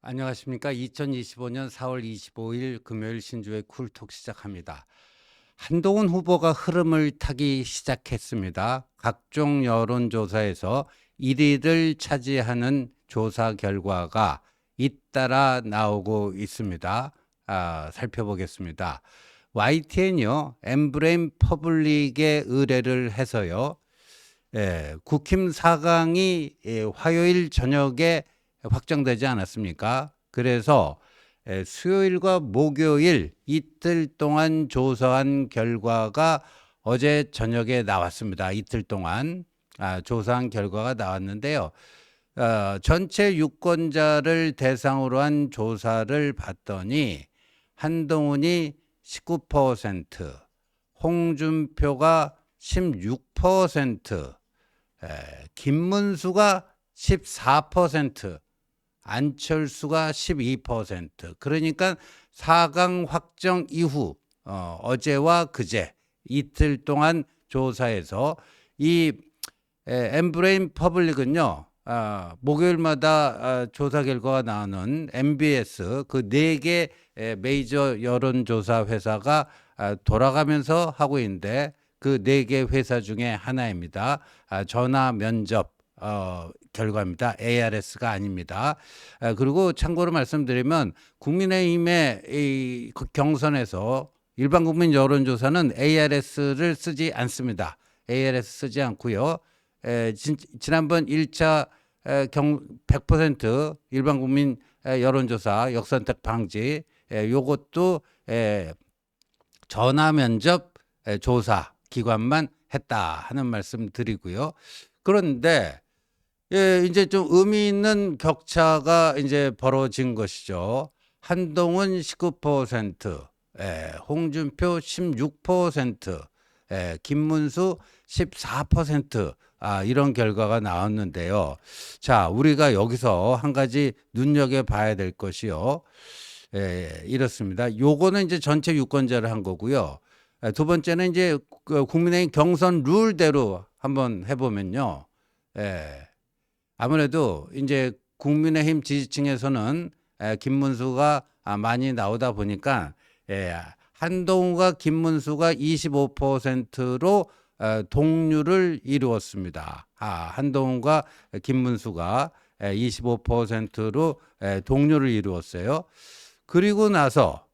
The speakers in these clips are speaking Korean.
안녕하십니까. 2025년 4월 25일 금요일 신주의 쿨톡 시작합니다. 한동훈 후보가 흐름을 타기 시작했습니다. 각종 여론조사에서 1위를 차지하는 조사 결과가 잇따라 나오고 있습니다. 살펴보겠습니다. YTN요, 엠브레인 퍼블릭에 의뢰를 해서요, 국힘 4강이 화요일 저녁에 확정되지 않았습니까? 그래서 수요일과 목요일 이틀 동안 조사한 결과가 어제 저녁에 나왔습니다. 이틀 동안 조사한 결과가 나왔는데요. 전체 유권자를 대상으로 한 조사를 봤더니 한동훈이 19%, 홍준표가 16%, 김문수가 14%, 안철수가 12%. 그러니까 4강 확정 이후 어제와 그제 이틀 동안 조사해서 이 엠브레인 퍼블릭은요, 목요일마다 조사 결과가 나오는 MBS 그 4개 메이저 여론조사 회사가 돌아가면서 하고 있는데 그 4개 회사 중에 하나입니다. 전화 면접 결과입니다. ARS가 아닙니다. 그리고 참고로 말씀드리면 국민의힘의 이 경선에서 일반 국민 여론조사는 ARS를 쓰지 않습니다. ARS 쓰지 않고요. 지난번 1차 100% 일반 국민 여론조사 역선택 방지 요것도 전화 면접 조사 기관만 했다 하는 말씀 드리고요. 그런데 이제 좀 의미 있는 격차가 이제 벌어진 것이죠. 한동훈 19%, 홍준표 16%, 김문수 14%, 이런 결과가 나왔는데요. 자, 우리가 여기서 한 가지 눈여겨봐야 될 것이요. 이렇습니다. 요거는 이제 전체 유권자를 한 거고요. 두 번째는 이제 국민의힘 경선 룰대로 한번 해보면요. 아무래도 이제 국민의힘 지지층에서는 김문수가 많이 나오다 보니까 한동훈과 김문수가 25%로 동률을 이루었습니다. 한동훈과 김문수가 25%로 동률을 이루었어요. 그리고 나서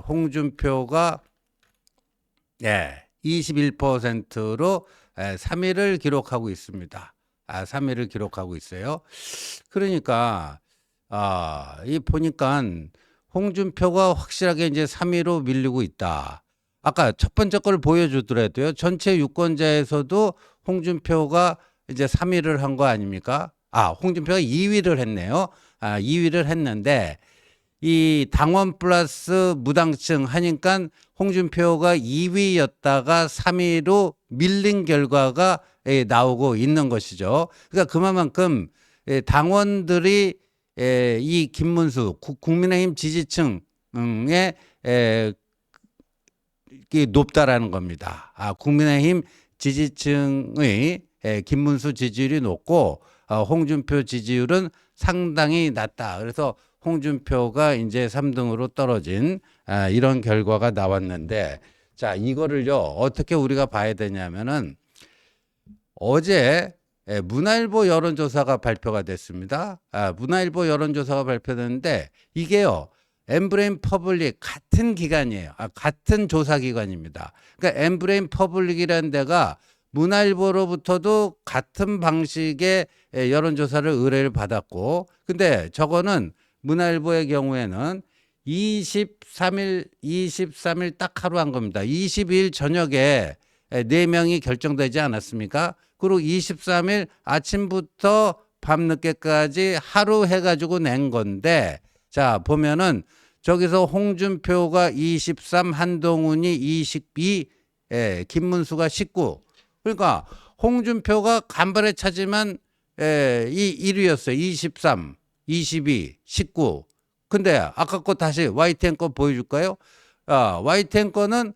홍준표가 21%로 3위를 기록하고 있습니다. 3위를 기록하고 있어요. 그러니까 이 보니까 홍준표가 확실하게 이제 3위로 밀리고 있다. 아까 첫 번째 걸 보여주더라도요. 전체 유권자에서도 홍준표가 이제 3위를 한 거 아닙니까? 홍준표가 2위를 했네요. 2위를 했는데 이 당원 플러스 무당층 하니까 홍준표가 2위였다가 3위로 밀린 결과가 나오고 있는 것이죠. 그러니까 그만큼 당원들이 이 김문수 국민의힘 지지층에 높다라는 겁니다. 국민의힘 지지층의 김문수 지지율이 높고 홍준표 지지율은 상당히 낮다. 그래서 홍준표가 이제 3등으로 떨어진 이런 결과가 나왔는데, 자, 이거를요 어떻게 우리가 봐야 되냐면은 어제 문화일보 여론조사가 발표가 됐습니다. 문화일보 여론조사가 발표됐는데 이게요 엠브레인 퍼블릭 같은 기관이에요. 같은 조사기관입니다. 그러니까 엠브레인 퍼블릭이라는 데가 문화일보로부터도 같은 방식의 여론조사를 의뢰를 받았고, 근데 저거는 문화일보의 경우에는 23일 딱 하루 한 겁니다. 22일 저녁에 4명이 결정되지 않았습니까? 그리고 23일 아침부터 밤늦게까지 하루 해가지고 낸 건데, 자, 보면은 저기서 홍준표가 23, 한동훈이 22, 김문수가 19. 그러니까 홍준표가 간발의 차지만 이 1위였어요. 23, 22, 19. 근데 아까 거 다시 YTN 거 보여줄까요? YTN 거는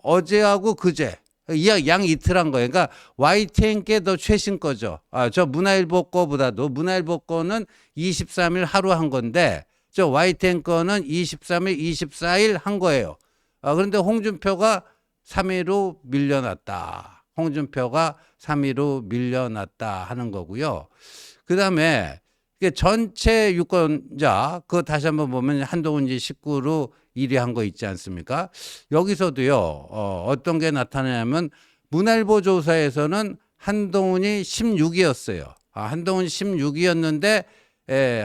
어제하고 그제 양 이틀 한 거예요. 그러니까 YTN 게 더 최신 거죠. 저 문화일보 거보다도 문화일보 거는 23일 하루 한 건데 저 YTN 거는 23일, 24일 한 거예요. 그런데 홍준표가 3위로 밀려났다. 홍준표가 3위로 밀려났다 하는 거고요. 그 다음에 전체 유권자, 그거 다시 한번 보면 한동훈이 19로 1위 한 거 있지 않습니까? 여기서도요, 어떤 게 나타나냐면, 문화일보 조사에서는 한동훈이 16위였어요. 한동훈이 16위였는데,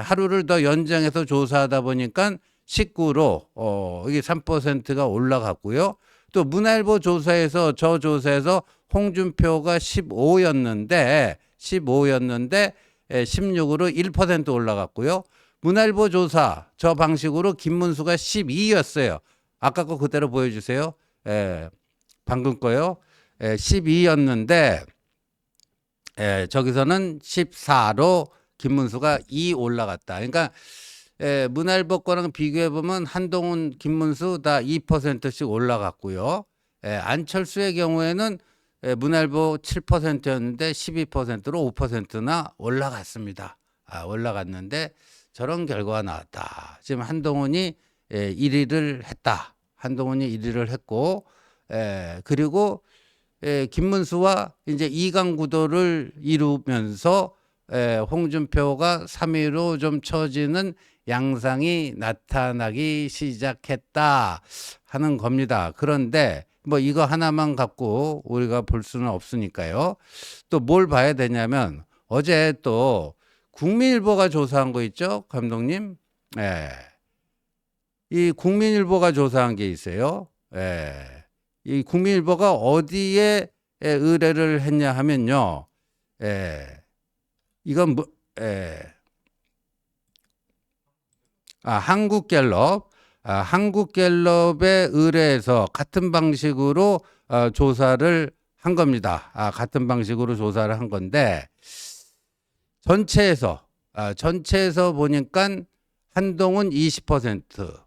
하루를 더 연장해서 조사하다 보니까 19로, 이게 3%가 올라갔고요. 또 문화일보 조사에서, 저 조사에서 홍준표가 15였는데, 16으로 1% 올라갔고요. 문화일보 조사 저 방식으로 김문수가 12였어요. 아까 거 그대로 보여주세요. 방금 거요. 12였는데 저기서는 14로 김문수가 2 올라갔다. 그러니까 문화일보 거랑 비교해 보면 한동훈, 김문수 다 2%씩 올라갔고요. 안철수의 경우에는 문화일보 7%였는데 12%로 5%나 올라갔습니다. 올라갔는데 저런 결과가 나왔다. 지금 한동훈이 1위를 했다. 한동훈이 1위를 했고, 그리고 김문수와 이제 2강 구도를 이루면서 홍준표가 3위로 좀 처지는 양상이 나타나기 시작했다 하는 겁니다. 그런데 뭐 이거 하나만 갖고 우리가 볼 수는 없으니까요. 또 뭘 봐야 되냐면 어제 또 국민일보가 조사한 거 있죠, 감독님? 이 국민일보가 조사한 게 있어요. 이 국민일보가 어디에 의뢰를 했냐 하면요. 이건 뭐, 한국갤럽. 한국갤럽에 의뢰해서 같은 방식으로 조사를 한 겁니다. 같은 방식으로 조사를 한 건데 전체에서 보니까 한동훈 20%,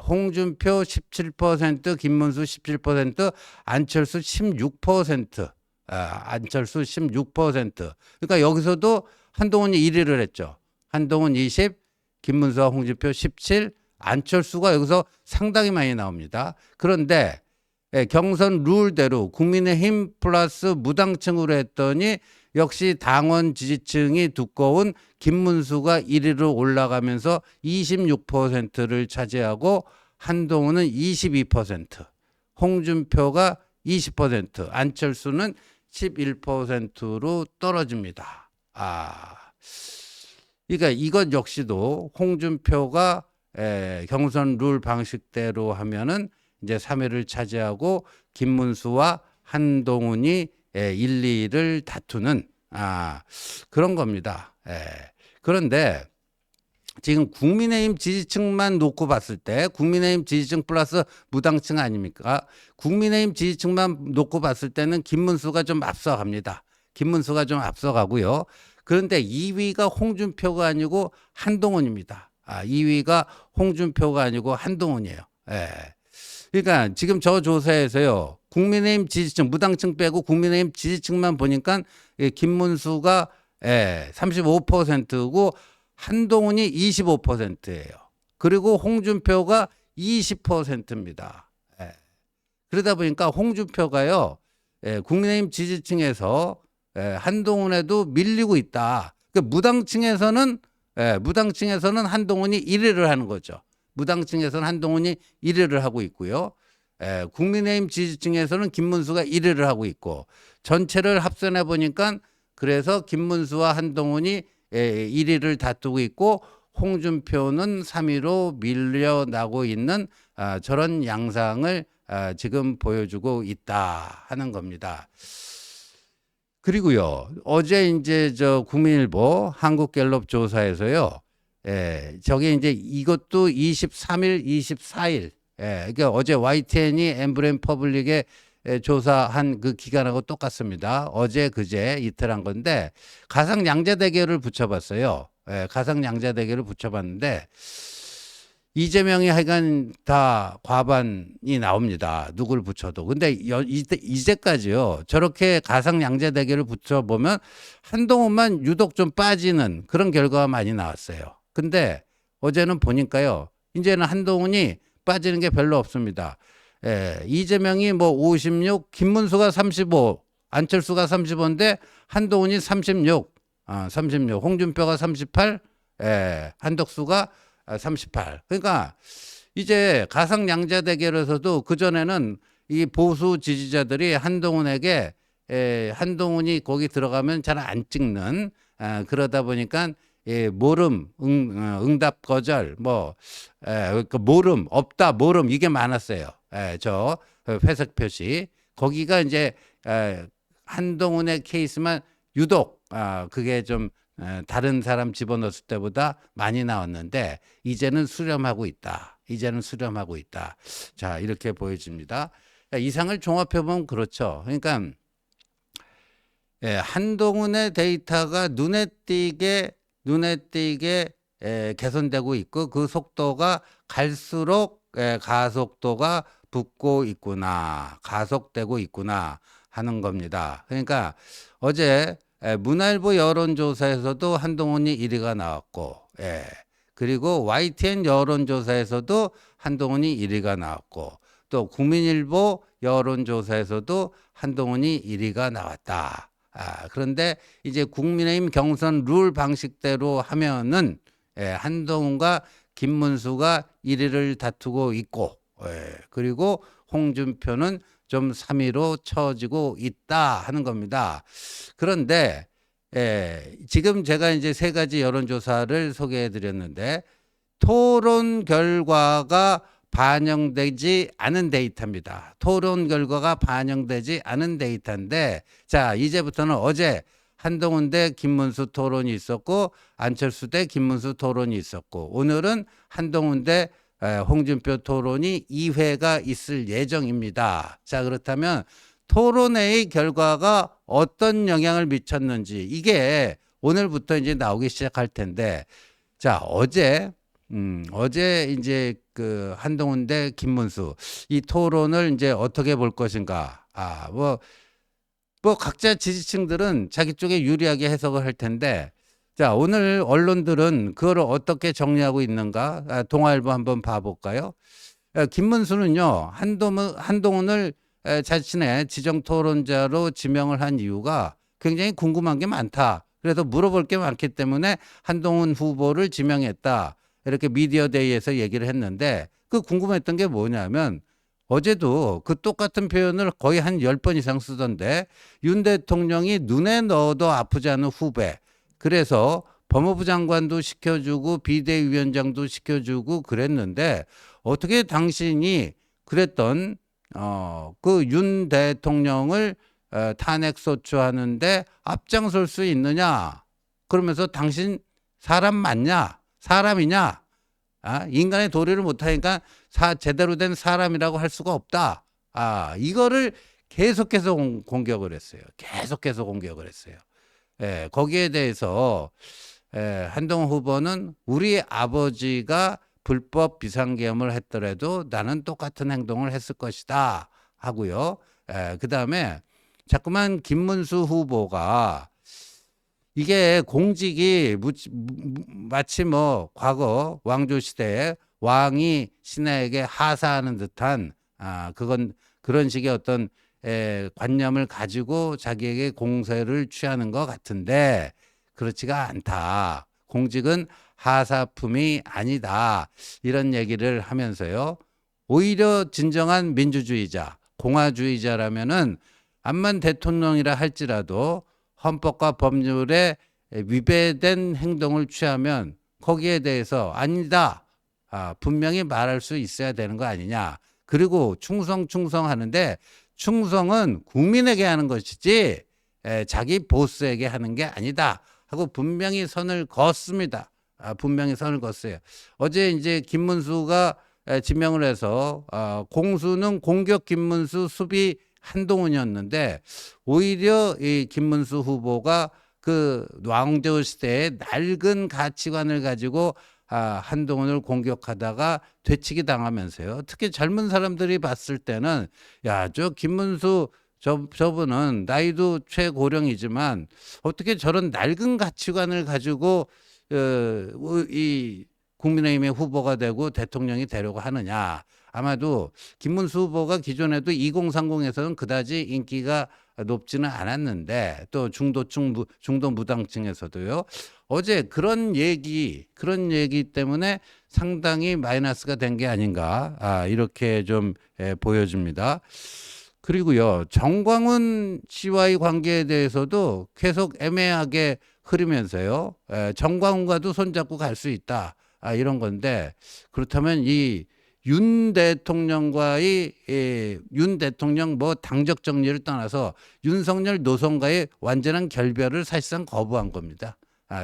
홍준표 17%, 김문수 17%, 안철수 16%, 안철수 16%. 그러니까 여기서도 한동훈이 1위를 했죠. 한동훈 20, 김문수와 홍준표 17, 안철수가 여기서 상당히 많이 나옵니다. 그런데 경선 룰대로 국민의힘 플러스 무당층으로 했더니 역시 당원 지지층이 두꺼운 김문수가 1위로 올라가면서 26%를 차지하고 한동훈은 22%, 홍준표가 20%, 안철수는 11%로 떨어집니다. 그러니까 이것 역시도 홍준표가 경선 룰 방식대로 하면은 이제 3위를 차지하고 김문수와 한동훈이 1, 2를 다투는 그런 겁니다. 그런데 지금 국민의힘 지지층만 놓고 봤을 때 국민의힘 지지층 플러스 무당층 아닙니까? 국민의힘 지지층만 놓고 봤을 때는 김문수가 좀 앞서갑니다. 김문수가 좀 앞서가고요. 그런데 2위가 홍준표가 아니고 한동훈입니다. 2위가 홍준표가 아니고 한동훈이에요. 그러니까 지금 저 조사에서요. 국민의힘 지지층, 무당층 빼고 국민의힘 지지층만 보니까 김문수가 35%고 한동훈이 25%예요. 그리고 홍준표가 20%입니다. 그러다 보니까 홍준표가요. 국민의힘 지지층에서 한동훈에도 밀리고 있다. 그러니까 무당층에서는 한동훈이 1위를 하는 거죠. 무당층에서는 한동훈이 1위를 하고 있고요. 국민의힘 지지층에서는 김문수가 1위를 하고 있고 전체를 합산해 보니까 그래서 김문수와 한동훈이 1위를 다투고 있고 홍준표는 3위로 밀려나고 있는 저런 양상을 지금 보여주고 있다 하는 겁니다. 그리고요, 어제 이제 저 국민일보 한국갤럽 조사에서요, 저게 이제 이것도 23일, 24일, 그러니까 어제 YTN이 엠브레임 퍼블릭에 조사한 그 기간하고 똑같습니다. 어제, 그제 이틀 한 건데 가상 양자 대결을 붙여봤어요. 가상 양자 대결을 붙여봤는데 이재명이 하여간 다 과반이 나옵니다. 누굴 붙여도. 근데 이제까지요. 저렇게 가상양자 대결을 붙여보면 한동훈만 유독 좀 빠지는 그런 결과가 많이 나왔어요. 근데 어제는 보니까요. 이제는 한동훈이 빠지는 게 별로 없습니다. 이재명이 뭐 56, 김문수가 35, 안철수가 35인데 한동훈이 36, 36, 홍준표가 38, 한덕수가 38. 그러니까 이제 가상양자 대결에서도 그전에는 이 보수 지지자들이 한동훈에게 한동훈이 거기 들어가면 잘 안 찍는 그러다 보니까 모름, 응답 거절, 그 모름, 없다, 모름 이게 많았어요. 저 회색 표시. 거기가 이제 한동훈의 케이스만 유독 그게 좀 다른 사람 집어넣었을 때보다 많이 나왔는데 이제는 수렴하고 있다. 이제는 수렴하고 있다. 자, 이렇게 보여집니다. 이상을 종합해 보면 그렇죠. 그러니까 한동훈의 데이터가 눈에 띄게 개선되고 있고 그 속도가 갈수록 가속도가 붙고 있구나, 가속되고 있구나 하는 겁니다. 그러니까 어제 문화일보 여론조사에서도 한동훈이 1위가 나왔고, 그리고 YTN 여론조사에서도 한동훈이 1위가 나왔고, 또 국민일보 여론조사에서도 한동훈이 1위가 나왔다. 그런데 이제 국민의힘 경선 룰 방식대로 하면은 한동훈과 김문수가 1위를 다투고 있고, 그리고 홍준표는 좀 3위로 처지고 있다 하는 겁니다. 그런데 지금 제가 이제 세 가지 여론조사를 소개해 드렸는데 토론 결과가 반영되지 않은 데이터입니다. 토론 결과가 반영되지 않은 데이터인데 자, 이제부터는 어제 한동훈 대 김문수 토론이 있었고 안철수 대 김문수 토론이 있었고 오늘은 한동훈 대 홍준표 토론이 2회가 있을 예정입니다. 자, 그렇다면 토론회의 결과가 어떤 영향을 미쳤는지 이게 오늘부터 이제 나오기 시작할 텐데 자, 어제 이제 그 한동훈 대 김문수 이 토론을 이제 어떻게 볼 것인가. 뭐 각자 지지층들은 자기 쪽에 유리하게 해석을 할 텐데 자, 오늘 언론들은 그걸 어떻게 정리하고 있는가? 동아일보 한번 봐볼까요? 김문수는요, 한동훈을 자신의 지정 토론자로 지명을 한 이유가 굉장히 궁금한 게 많다. 그래서 물어볼 게 많기 때문에 한동훈 후보를 지명했다. 이렇게 미디어데이에서 얘기를 했는데 그 궁금했던 게 뭐냐면 어제도 그 똑같은 표현을 거의 한 10번 이상 쓰던데 윤 대통령이 눈에 넣어도 아프지 않은 후배. 그래서 법무부 장관도 시켜주고 비대위원장도 시켜주고 그랬는데 어떻게 당신이 그랬던 그 윤 대통령을 탄핵 소추하는데 앞장설 수 있느냐? 그러면서 당신 사람 맞냐? 사람이냐? 인간의 도리를 못하니까 제대로 된 사람이라고 할 수가 없다. 이거를 계속해서 공격을 했어요. 계속해서 공격을 했어요. 거기에 대해서 한동훈 후보는 우리 아버지가 불법 비상계엄을 했더라도 나는 똑같은 행동을 했을 것이다 하고요. 그 다음에 자꾸만 김문수 후보가 이게 공직이 마치 뭐 과거 왕조 시대에 왕이 신하에게 하사하는 듯한 그런 식의 어떤 관념을 가지고 자기에게 공세를 취하는 것 같은데 그렇지가 않다. 공직은 하사품이 아니다. 이런 얘기를 하면서요. 오히려 진정한 민주주의자, 공화주의자라면은 암만 대통령이라 할지라도 헌법과 법률에 위배된 행동을 취하면 거기에 대해서 아니다. 분명히 말할 수 있어야 되는 거 아니냐. 그리고 충성하는데 충성은 국민에게 하는 것이지 자기 보스에게 하는 게 아니다 하고 분명히 선을 그었습니다. 분명히 선을 그었어요. 어제 이제 김문수가 지명을 해서 공수는 공격 김문수, 수비 한동훈이었는데 오히려 이 김문수 후보가 그 왕조 시대의 낡은 가치관을 가지고 한동훈을 공격하다가 되치기 당하면서요. 특히 젊은 사람들이 봤을 때는 야, 저 김문수 저분은 나이도 최고령이지만 어떻게 저런 낡은 가치관을 가지고 이 국민의힘의 후보가 되고 대통령이 되려고 하느냐. 아마도 김문수 후보가 기존에도 2030에서는 그다지 인기가 높지는 않았는데 또 중도 무당층에서도요. 어제 그런 얘기 때문에 상당히 마이너스가 된 게 아닌가 이렇게 좀 보여집니다. 그리고요, 정광훈 씨와의 관계에 대해서도 계속 애매하게 흐르면서요. 정광훈과도 손잡고 갈 수 있다. 이런 건데 그렇다면 이 윤 대통령과의 윤 대통령 뭐 당적 정리를 떠나서 윤석열 노선과의 완전한 결별을 사실상 거부한 겁니다.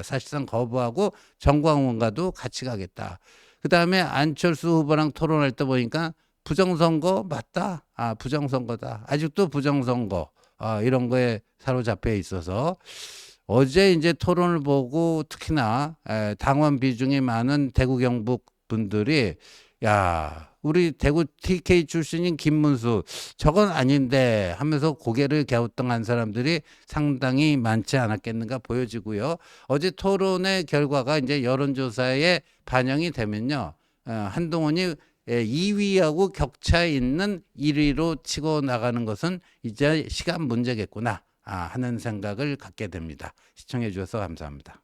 사실상 거부하고 정광훈과도 같이 가겠다. 그다음에 안철수 후보랑 토론할 때 보니까 부정선거 맞다. 부정선거다. 아직도 부정선거 이런 거에 사로잡혀 있어서 어제 이제 토론을 보고 특히나 당원 비중이 많은 대구 경북 분들이 야, 우리 대구 TK 출신인 김문수 저건 아닌데 하면서 고개를 갸우뚱한 사람들이 상당히 많지 않았겠는가 보여지고요. 어제 토론의 결과가 이제 여론조사에 반영이 되면요. 한동훈이 2위하고 격차 있는 1위로 치고 나가는 것은 이제 시간 문제겠구나 하는 생각을 갖게 됩니다. 시청해 주셔서 감사합니다.